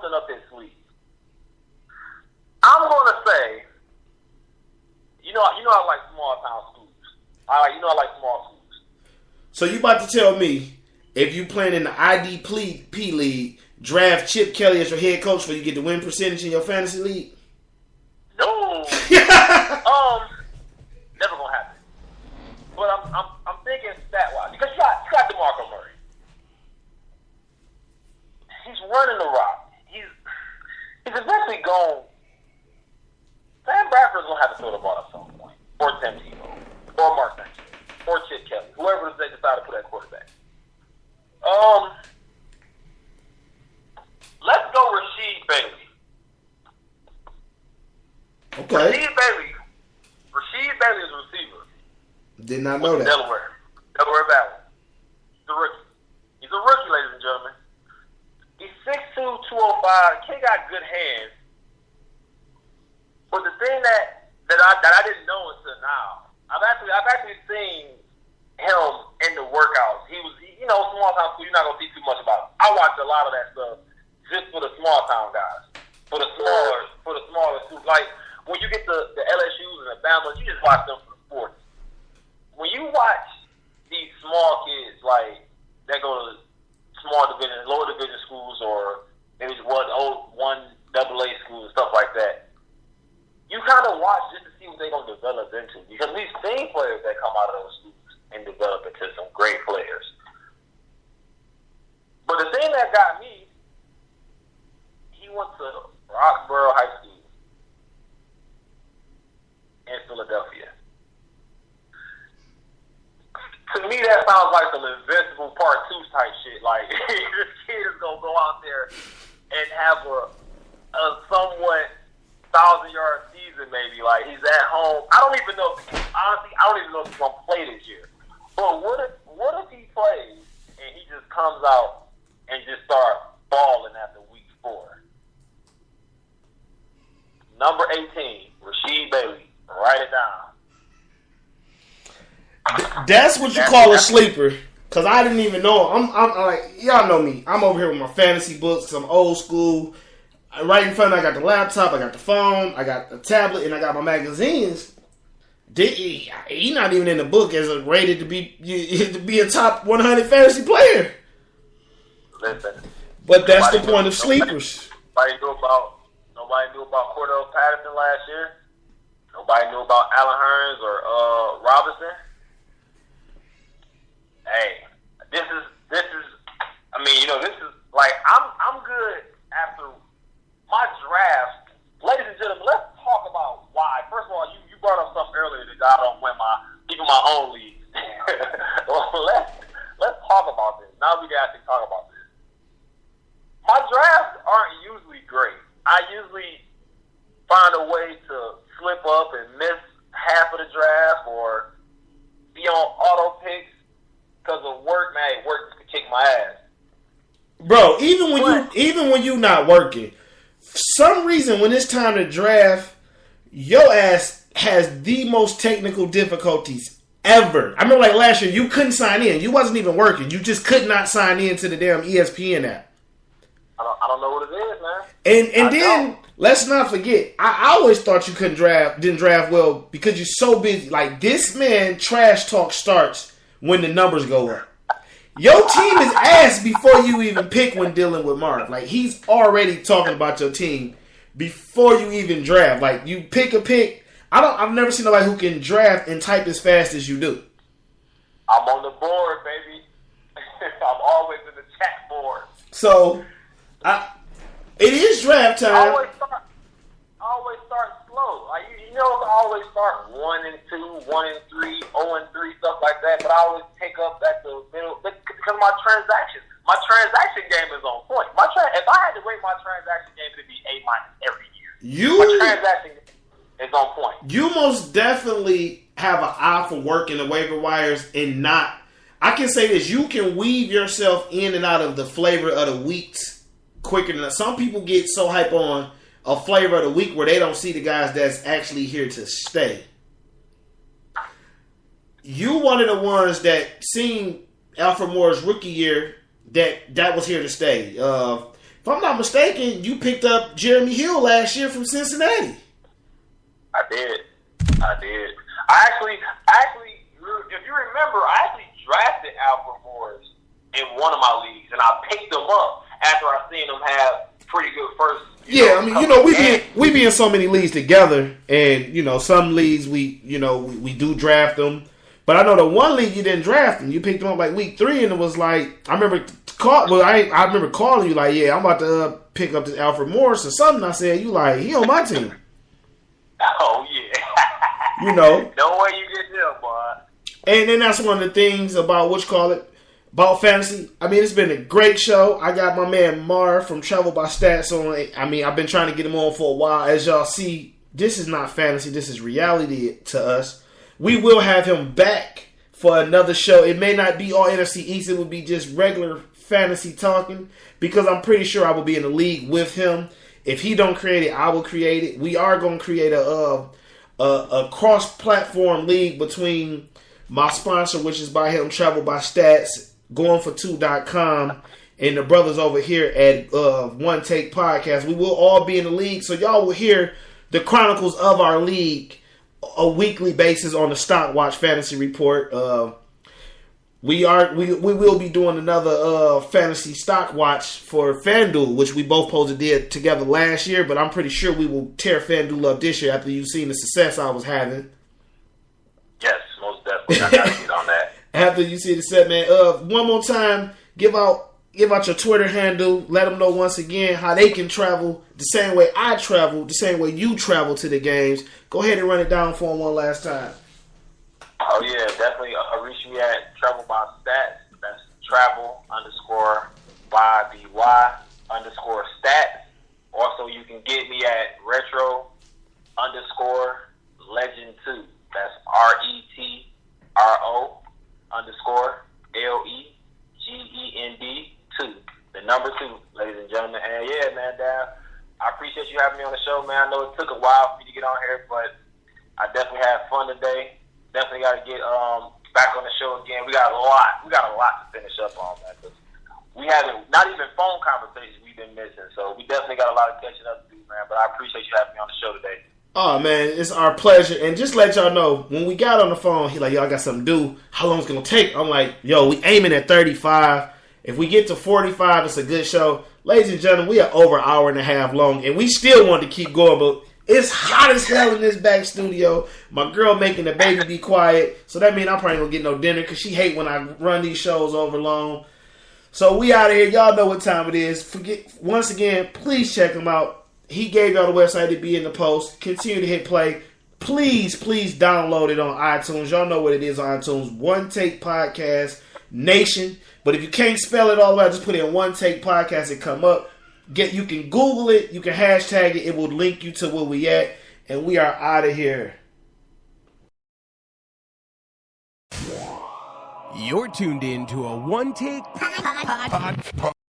something up his sleeve. I'm going to say, you know I like small town schools. I like small schools. So you about to tell me if you playing in the IDP league, draft Chip Kelly as your head coach so you get the win percentage in your fantasy league? No. Never gonna happen. But I'm thinking stat wise because you got DeMarco Murray. He's running the rock. He's eventually going. Sam Bradford's gonna have to throw the ball at some point, or Tim Tebow, or Mark Sanchez, or Chip Kelly, whoever they decide to put at quarterback. Let's go Rasheed Bailey. Okay. Rasheed Bailey is a receiver. Did not know that. Delaware Valley. He's a rookie. He's a rookie, ladies and gentlemen. He's 6'2", 205. Kid got good hands. But the thing that I didn't know until now, I've actually seen him in the workouts. He was, small town school. You're not gonna see too much about him. I watched a lot of that stuff just for the small town guys, for the smaller schools. Like when you get the LSU's and the Bama, you just watch them for the sports. When you watch these small kids like that go to small division, lower division schools, or maybe one AA schools and stuff like that, you kind of watch just to see what they're gonna develop into. Because we've seen players that come out of those schools and develop into some great players. But the thing that got me, he went to Roxborough High School in Philadelphia. To me, that sounds like some Invincible Part 2 type shit. Like, this kid is going to go out there and have a somewhat 1,000-yard season, maybe. Like, he's at home. I don't even know if he's going to play this year. But what if he plays and he just comes out and just start balling after week 4? Number 18, Rasheed Bailey. Write it down. That's what you call a sleeper. Because I didn't even know. I'm like, y'all know me. I'm over here with my fantasy books. I'm old school. Right in front of me, I got the laptop, I got the phone, I got the tablet, and I got my magazines. He's not even in the book as rated to be a top 100 fantasy player. Listen, but that's the point of sleepers. Nobody knew about Cordell Patterson last year. Nobody knew about Allen Hurns or Robinson. Hey, this is. This is like I'm good after my draft. Ladies and gentlemen, let's talk about why. First of all, you brought up something earlier that I don't win even my own league. Let's talk about this. Now we can actually talk about this. My drafts aren't usually great. I usually find a way to slip up and miss half of the draft or be on auto picks because of work. Man, work can kick my ass. Bro, even when you not working, for some reason when it's time to draft, your ass has the most technical difficulties ever. I remember like last year, you couldn't sign in. You wasn't even working. You just could not sign in to the damn ESPN app. I don't know what it is, man. And then let's not forget, I always thought you didn't draft well because you're so busy. Like this man, trash talk starts when the numbers go up. Your team is ass before you even pick when dealing with Mark. Like he's already talking about your team before you even draft. Like you pick a pick. I've never seen nobody who can draft and type as fast as you do. I'm on the board, baby. I'm always in the chat board. So, it is draft time. I always start slow. Like, I always start 1 and 2, 1 and 3, 0 and 3, stuff like that. But I always pick up at the middle because my transaction game is on point. If I had to rate my transaction game, it'd be A- every year. My transaction game is on point. You most definitely have an eye for work in the waiver wires and not. I can say this: you can weave yourself in and out of the flavor of the weeks quicker than some people get so hype on a flavor of the week where they don't see the guys that's actually here to stay. You one of the ones that seen Alfred Moore's rookie year that was here to stay. if I'm not mistaken, you picked up Jeremy Hill last year from Cincinnati. I did. I actually, if you remember, I actually drafted Alfred Morris in one of my leagues, and I picked him up after I seen him have pretty good first. We be in so many leagues together, and some leagues we do draft them. But I know the one league you didn't draft him. You picked him up like week 3, and it was like I remember calling you like, yeah, I'm about to pick up this Alfred Morris or something. I said, you like, he on my team. Oh yeah. No way you get there, boy. And then that's one of the things about about fantasy. I mean, it's been a great show. I got my man Mar from Travel by Stats on. I mean, I've been trying to get him on for a while. As y'all see, this is not fantasy. This is reality to us. We will have him back for another show. It may not be all NFC East. It will be just regular fantasy talking because I'm pretty sure I will be in the league with him. If he don't create it, I will create it. We are going to create a cross-platform league between my sponsor, which is by him, Travel by Stats, goingfor2.com, and the brothers over here at One Take Podcast. We will all be in the league, so y'all will hear the chronicles of our league a weekly basis on the Stock Watch Fantasy Report. We will be doing another fantasy stock watch for FanDuel, which we both did together last year, but I'm pretty sure we will tear FanDuel up this year after you've seen the success I was having. Yes, most definitely. I gotta get on that. After you see the set, man. One more time, give out your Twitter handle. Let them know once again how they can travel the same way I travel, the same way you travel to the games. Go ahead and run it down for them one last time. Oh yeah, definitely. Reach me at Travel by Stats. That's travel_by_stats. Also, you can get me at retro_legend2. That's RETRO_LEGEND2. The number 2, ladies and gentlemen. And yeah, man, Dad, I appreciate you having me on the show, man. I know it took a while for me to get on here, but I definitely had fun today. Definitely got to get back on the show again. We got a lot to finish up on, man. We haven't, not even phone conversations we've been missing. So we definitely got a lot of catching up to do, man. But I appreciate you having me on the show today. Oh, man, it's our pleasure. And just let y'all know, when we got on the phone, he like, yo, I got something to do. How long it's going to take? I'm like, yo, we aiming at 35. If we get to 45, it's a good show. Ladies and gentlemen, we are over an hour and a half long. And we still want to keep going, but it's hot as hell in this back studio. My girl making the baby be quiet. So that means I'm probably going to get no dinner because she hate when I run these shows over long. So we out of here. Y'all know what time it is. Once again, please check him out. He gave y'all the website to be in the post. Continue to hit play. Please download it on iTunes. Y'all know what it is on iTunes. One Take Podcast Nation. But if you can't spell it all the way out, just put in One Take Podcast and come up. You can Google it. You can hashtag it. It will link you to where we at. And we are out of here. You're tuned in to a One Take Podcast.